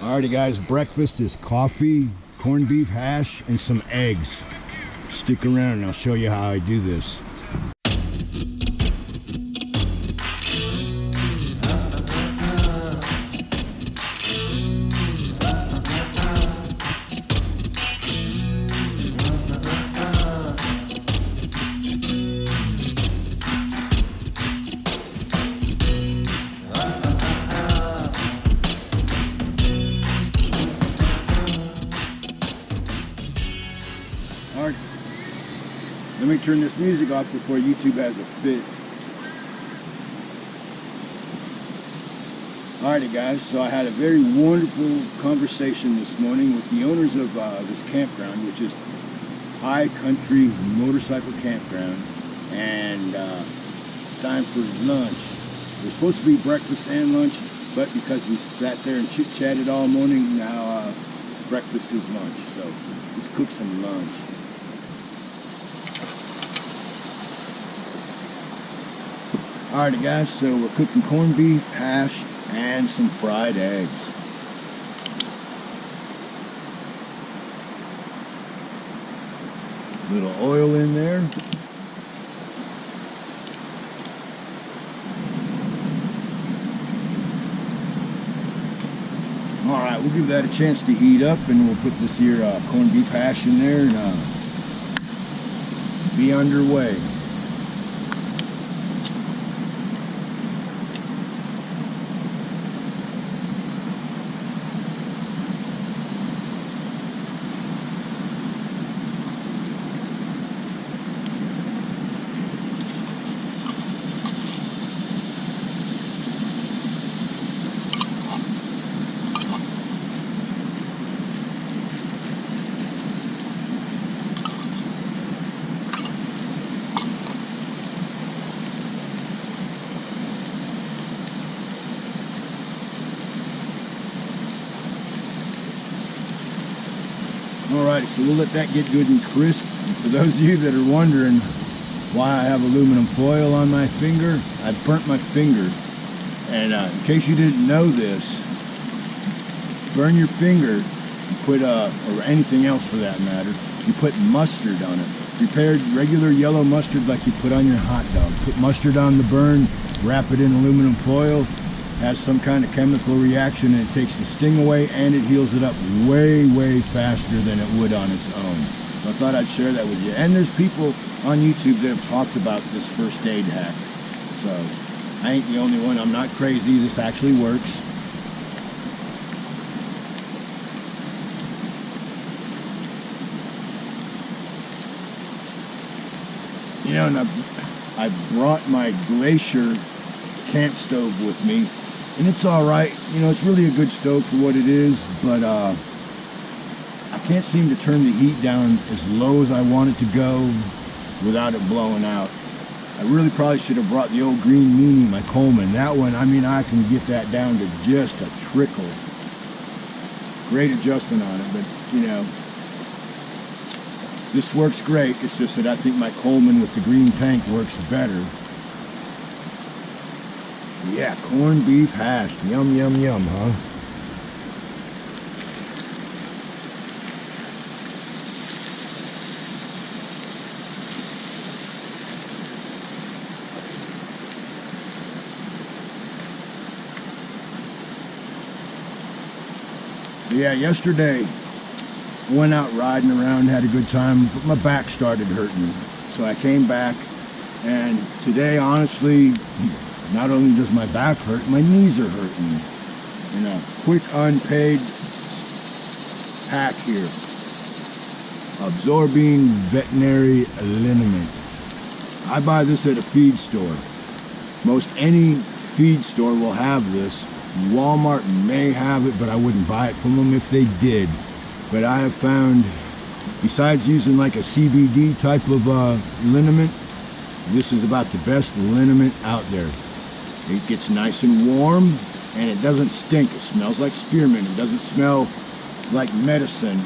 Alrighty guys, breakfast is coffee, corned beef hash, and some eggs. Stick around and I'll show you how I do this. Alright, let me turn this music off before YouTube has a fit. Alrighty guys, so I had a very wonderful conversation this morning with the owners of this campground, which is High Country Motorcycle Campground, and it's time for lunch. It was supposed to be breakfast and lunch, but because we sat there and chit-chatted all morning, now breakfast is lunch. So let's cook some lunch. Alrighty guys, so we're cooking corned beef, hash, and some fried eggs. A little oil in there. Alright, we'll give that a chance to heat up, and we'll put this here corned beef hash in there and be underway. Alright, so we'll let that get good and crisp. And for those of you that are wondering why I have aluminum foil on my finger, I burnt my finger. And in case you didn't know this, burn your finger, you put, or anything else for that matter, you put mustard on it. Prepared regular yellow mustard like you put on your hot dog. Put mustard on the burn, wrap it in aluminum foil, has some kind of chemical reaction, and it takes the sting away, and it heals it up way faster than it would on its own. So I thought I'd share that with you. And there's people on YouTube that have talked about this first aid hack. So I ain't the only one. I'm not crazy. This actually works. You know, and I brought my Glacier camp stove with me. And it's alright, you know, it's really a good stove for what it is, but I can't seem to turn the heat down as low as I want it to go without it blowing out. I really probably should have brought the old Green Meanie, my Coleman. That one, I mean, I can get that down to just a trickle. Great adjustment on it, but, you know, this works great. It's just that I think my Coleman with the green tank works better. Yeah, corned beef hash. Yum, yum, yum, huh? Yeah, yesterday I went out riding around, had a good time, but my back started hurting. So I came back, and today, honestly, not only does my back hurt, my knees are hurting. And a quick unpaid hack here. Absorbing veterinary liniment. I buy this at a feed store. Most any feed store will have this. Walmart may have it, but I wouldn't buy it from them if they did. But I have found, besides using like a CBD type of liniment, this is about the best liniment out there. It gets nice and warm, and it doesn't stink. It smells like spearmint. It doesn't smell like medicine,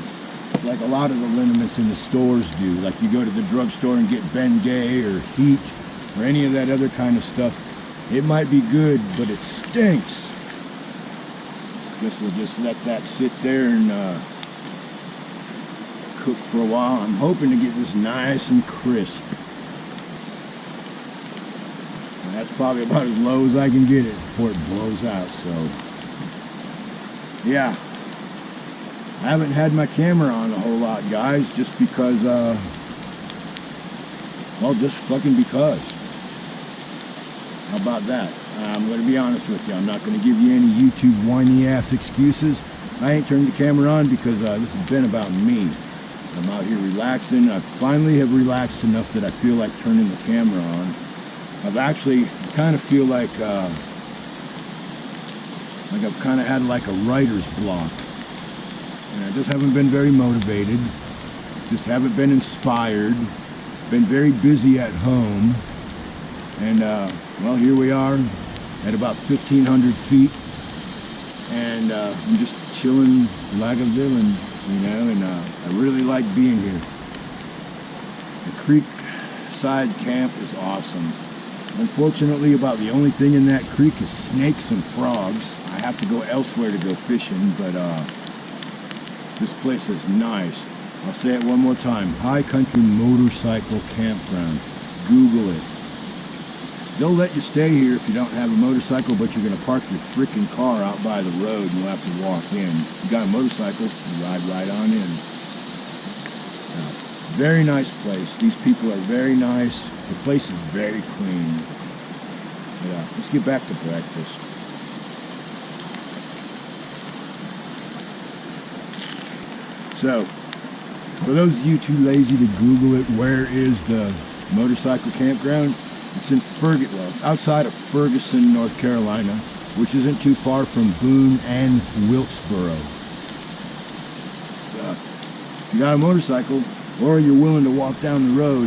like a lot of the liniments in the stores do. Like you go to the drugstore and get Bengay or Heat or any of that other kind of stuff. It might be good, but it stinks. Guess we'll just let that sit there and cook for a while. I'm hoping to get this nice and crisp. And that's probably about as low as I can get it before it blows out. So yeah, I haven't had my camera on a whole lot, guys, just because well, just fucking because. How about that? I'm going to be honest with you. I'm not going to give you any YouTube whiny ass excuses. I ain't turned the camera on because this has been about me. I'm out here relaxing. I finally have relaxed enough that I feel like turning the camera on. I've actually kind of feel like I've kind of had like a writer's block. And I just haven't been very motivated. Just haven't been inspired. Been very busy at home. And well, here we are at about 1,500 feet. And I'm just chilling Lagavulin, you know, and I really like being here. The creek side camp is awesome. Unfortunately, about the only thing in that creek is snakes and frogs. I have to go elsewhere to go fishing, but this place is nice. I'll say it one more time. High Country Motorcycle Campground. Google it. They'll let you stay here if you don't have a motorcycle, but you're going to park your freaking car out by the road and you'll have to walk in. If you got a motorcycle, you ride right on in. Very nice place. These people are very nice. The place is very clean. Yeah, let's get back to breakfast. So, for those of you too lazy to Google it, where is the motorcycle campground? It's in outside of Ferguson, North Carolina, which isn't too far from Boone and Wilkesboro. If you got a motorcycle, or you're willing to walk down the road,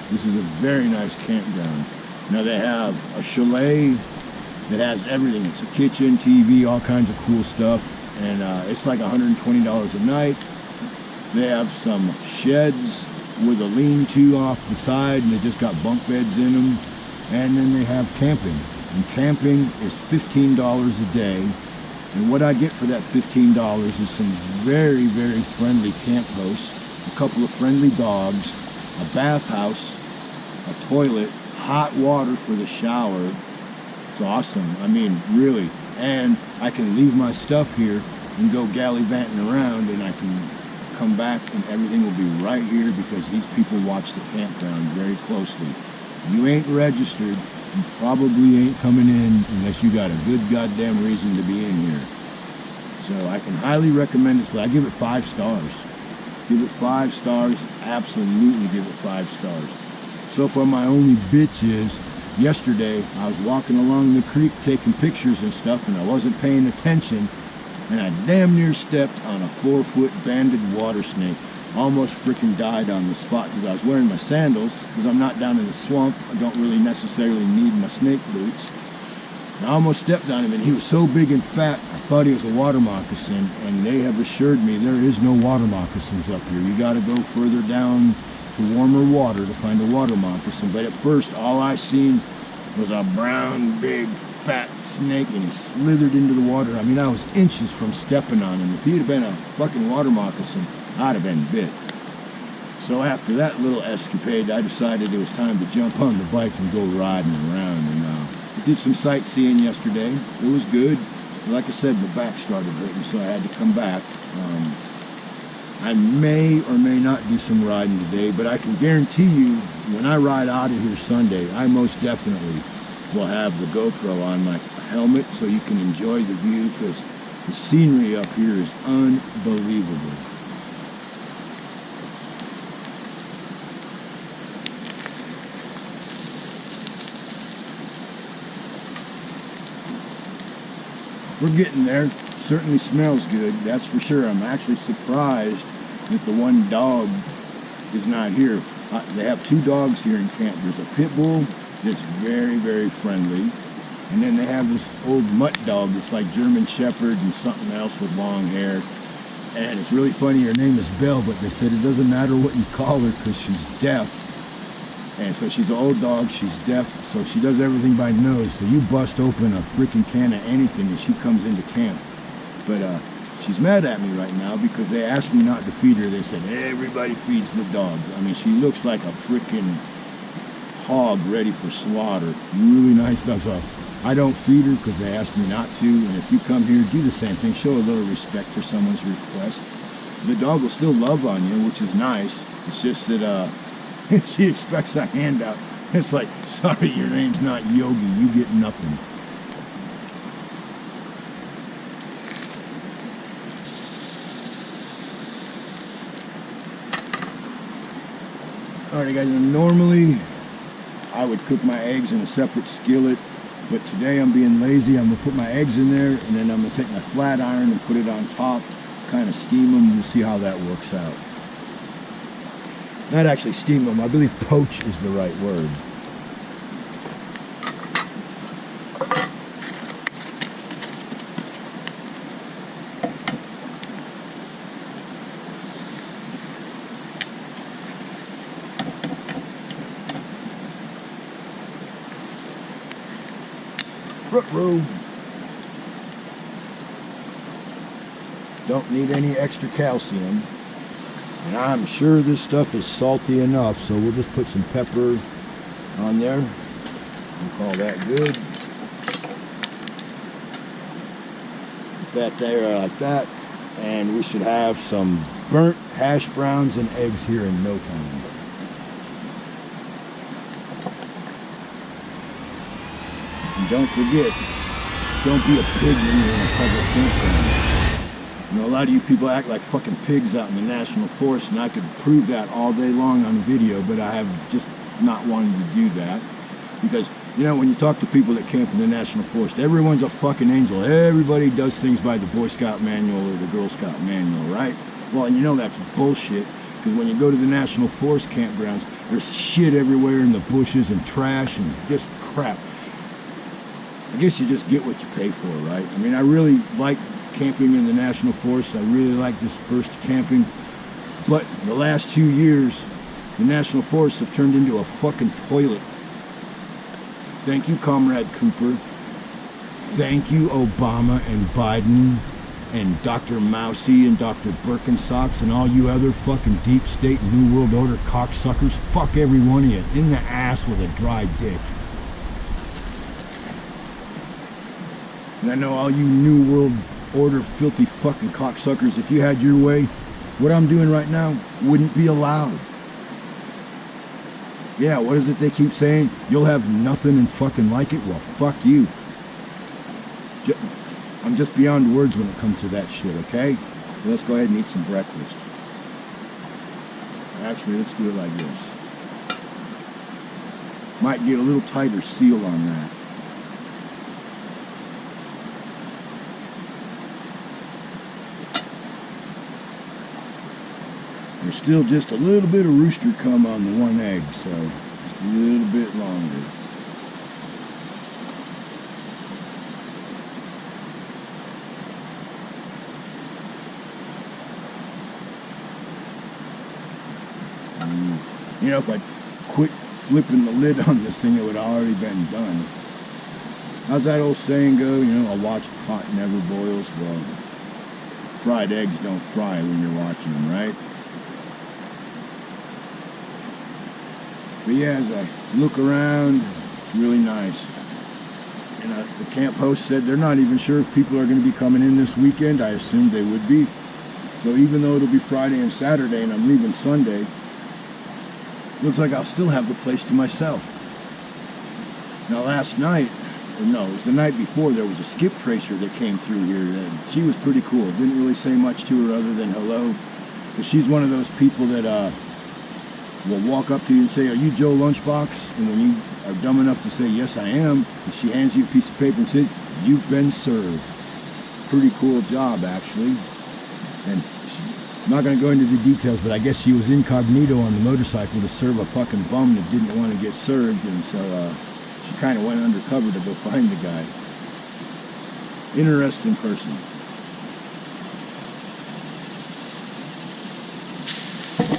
this is a very nice campground. Now they have a chalet that has everything. It's a kitchen, TV, all kinds of cool stuff, and it's like $120 a night. They have some sheds with a lean-to off the side, and they just got bunk beds in them. And then they have camping, and camping is $15 a day. And what I get for that $15 is some very, very friendly camp hosts, a couple of friendly dogs, a bathhouse, a toilet, hot water for the shower. It's awesome. I mean, really. And I can leave my stuff here and go gallivanting around, and I can come back and everything will be right here because these people watch the campground very closely. You ain't registered, you probably ain't coming in unless you got a good goddamn reason to be in here. So I can highly recommend this, but I give it 5 stars. Give it 5 stars, absolutely give it 5 stars. So far my only bitch is, yesterday I was walking along the creek taking pictures and stuff and I wasn't paying attention. And I damn near stepped on a 4-foot banded water snake. Almost freaking died on the spot because I was wearing my sandals because I'm not down in the swamp. I don't really necessarily need my snake boots. And I almost stepped on him and he was so big and fat, I thought he was a water moccasin. And they have assured me there is no water moccasins up here. You got to go further down to warmer water to find a water moccasin. But at first, all I seen was a brown, big, fat snake, and he slithered into the water. I mean, I was inches from stepping on him. If he'd have been a fucking water moccasin, I'd have been bit. So after that little escapade, I decided it was time to jump on the bike and go riding around. And I did some sightseeing yesterday. It was good. Like I said, my back started hurting, so I had to come back. I may or may not do some riding today, but I can guarantee you, when I ride out of here Sunday, I most definitely will have the GoPro on my helmet so you can enjoy the view because the scenery up here is unbelievable. We're getting there. Certainly smells good, that's for sure. I'm actually surprised that the one dog is not here. They have 2 dogs here in camp. There's a pit bull that's very, very friendly. And then they have this old mutt dog that's like German Shepherd and something else with long hair. And it's really funny, her name is Belle, but they said it doesn't matter what you call her because she's deaf. And so she's an old dog, she's deaf, so she does everything by nose. So you bust open a freaking can of anything and she comes into camp. But She's mad at me right now because they asked me not to feed her. They said, everybody feeds the dog. I mean, she looks like a freaking hog ready for slaughter. Really nice dog. So I don't feed her because they asked me not to. And if you come here, do the same thing. Show a little respect for someone's request. The dog will still love on you, which is nice. It's just that she expects a handout. It's like, sorry, your name's not Yogi. You get nothing. Alright guys, normally I would cook my eggs in a separate skillet, but today I'm being lazy. I'm going to put my eggs in there, and then I'm going to take my flat iron and put it on top, kind of steam them. We'll see how that works out. Not actually steam them, I believe poach is the right word. Road. Don't need any extra calcium, and I'm sure this stuff is salty enough, so we'll just put some pepper on there. We'll call that good. Put that there like that, and we should have some burnt hash browns and eggs here in no time. And don't forget, don't be a pig when you're in a public campground. You know, a lot of you people act like fucking pigs out in the National Forest, and I could prove that all day long on video, but I have just not wanted to do that. Because, you know, when you talk to people that camp in the National Forest, everyone's a fucking angel. Everybody does things by the Boy Scout manual or the Girl Scout manual, right? Well, and you know that's bullshit, because when you go to the National Forest campgrounds, there's shit everywhere in the bushes and trash and just crap. I guess you just get what you pay for, right? I mean, I really like camping in the National Forest. I really like dispersed camping. But the last 2 years, the National Forests have turned into a fucking toilet. Thank you, Comrade Cooper. Thank you, Obama and Biden and Dr. Mousy and Dr. Birkenstocks and all you other fucking deep state New World Order cocksuckers. Fuck every one of you in the ass with a dry dick. And I know all you New World Order filthy fucking cocksuckers, if you had your way, what I'm doing right now wouldn't be allowed. Yeah, what is it they keep saying? You'll have nothing and fucking like it? Well, fuck you. I'm just beyond words when it comes to that shit, okay? So let's go ahead and eat some breakfast. Actually, let's do it like this. Might get a little tighter seal on that. There's still just a little bit of rooster cum on the one egg, so just a little bit longer. You know, if I quit flipping the lid on this thing, it would have already been done. How's that old saying go? You know, a watched pot never boils. Well, fried eggs don't fry when you're watching them, right? But yeah, as I look around, it's really nice. And the camp host said they're not even sure if people are going to be coming in this weekend. I assumed they would be. So even though it'll be Friday and Saturday and I'm leaving Sunday, looks like I'll still have the place to myself. Now last night, or no, it was the night before, there was a skip tracer that came through here. And she was pretty cool. Didn't really say much to her other than hello. But she's one of those people that will walk up to you and say, "Are you Joe Lunchbox?" And when you are dumb enough to say, "Yes, I am," and she hands you a piece of paper and says, "You've been served." Pretty cool job, actually. And I'm not going to go into the details, but I guess she was incognito on the motorcycle to serve a fucking bum that didn't want to get served, and so she kind of went undercover to go find the guy. Interesting person.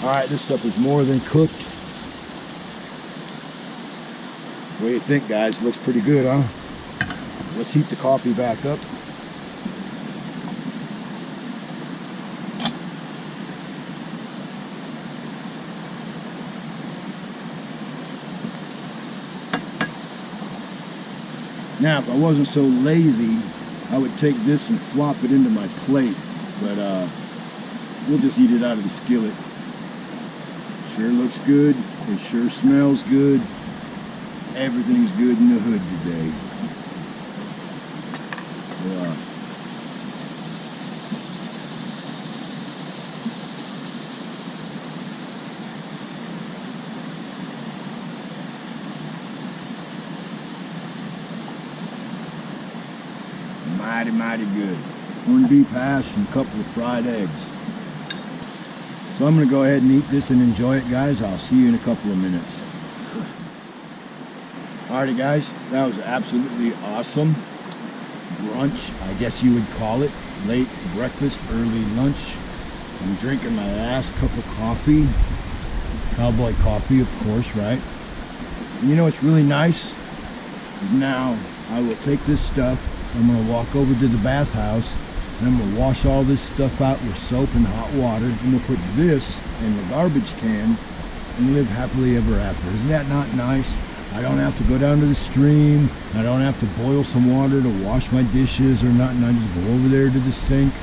Alright, this stuff is more than cooked. What do you think, guys? Looks pretty good, huh? Let's heat the coffee back up. Now, if I wasn't so lazy, I would take this and flop it into my plate, but we'll just eat it out of the skillet. Sure looks good. It sure smells good. Everything's good in the hood today. Yeah. Mighty, mighty good. Corned beef hash and a couple of fried eggs. So I'm going to go ahead and eat this and enjoy it, guys. I'll see you in a couple of minutes. Alrighty, guys. That was absolutely awesome. Brunch, I guess you would call it. Late breakfast, early lunch. I'm drinking my last cup of coffee. Cowboy coffee, of course, right? And you know what's really nice? Now, I will take this stuff. I'm going to walk over to the bathhouse and I'm going to wash all this stuff out with soap and hot water. I'm going to put this in the garbage can and live happily ever after. Isn't that not nice? I don't have to go down to the stream. I don't have to boil some water to wash my dishes or nothing. I just go over there to the sink,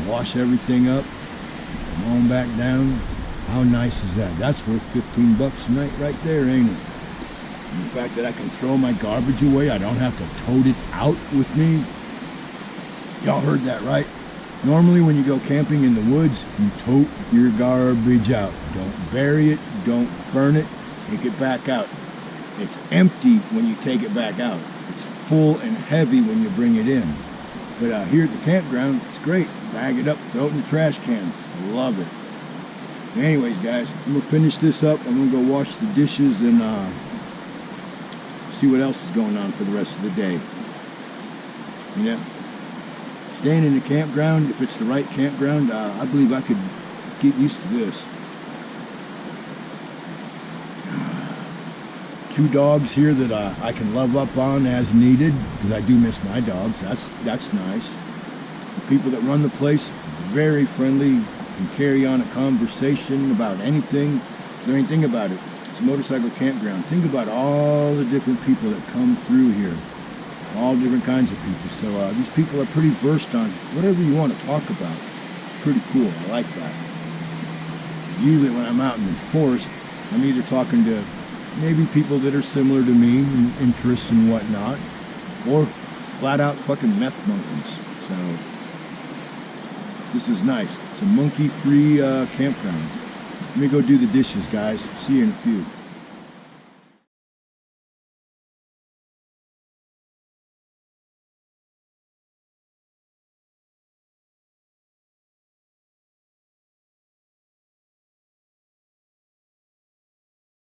wash everything up, come on back down. How nice is that? That's worth 15 bucks a night right there, ain't it? And the fact that I can throw my garbage away, I don't have to tote it out with me. Y'all heard that, right? Normally when you go camping in the woods, you tote your garbage out. Don't bury it, don't burn it, take it back out. It's empty when you take it back out. It's full and heavy when you bring it in. But here at the campground, it's great. Bag it up, throw it in the trash can. Love it. Anyways, guys, I'm going to finish this up. I'm going to go wash the dishes and see what else is going on for the rest of the day. You know, staying in a campground, if it's the right campground, I believe I could get used to this. 2 dogs here that I can love up on as needed, because I do miss my dogs. That's nice. The people that run the place, very friendly, can carry on a conversation about anything. There ain't anything about it. It's a motorcycle campground. Think about all the different people that come through here. All different kinds of people. So these people are pretty versed on whatever you want to talk about. Pretty cool. I like that. Usually when I'm out in the forest, I'm either talking to maybe people that are similar to me in interests and whatnot, or flat out fucking meth monkeys. So this is nice. It's a monkey-free campground. Let me go do the dishes, guys. See you in a few.